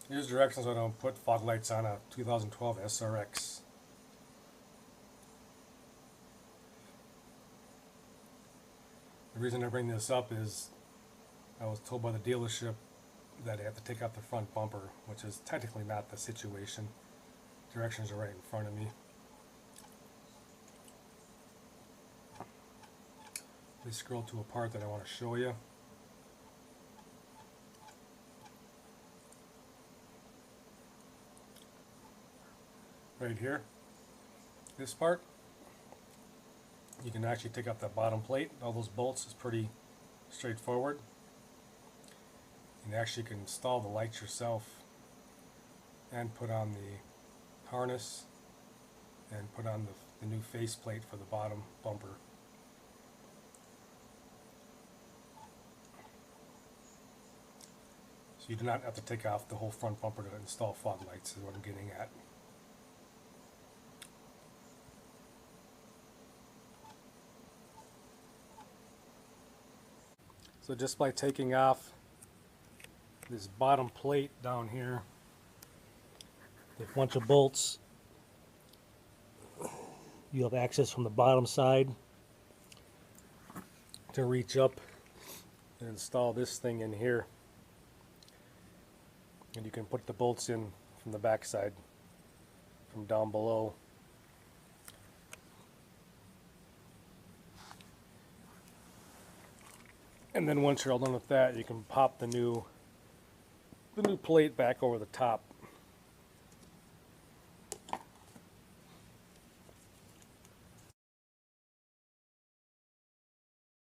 Here's directions on how to put fog lights on a 2012 SRX. The reason I bring this up is I was told by the dealership that I have to take out the front bumper, which is technically not the situation. Directions are right in front of me. Please scroll to a part that I want to show you. Right here, this part, you can actually take out that bottom plate. All those bolts is pretty straightforward. You actually can install the lights yourself and put on the harness and put on the new faceplate for the bottom bumper. So you do not have to take off the whole front bumper to install fog lights, is what I'm getting at. So just by taking off this bottom plate down here, a bunch of bolts, you have access from the bottom side to reach up and install this thing in here. And you can put the bolts in from the back side, from down below. And then once you're all done with that, you can pop the new plate back over the top.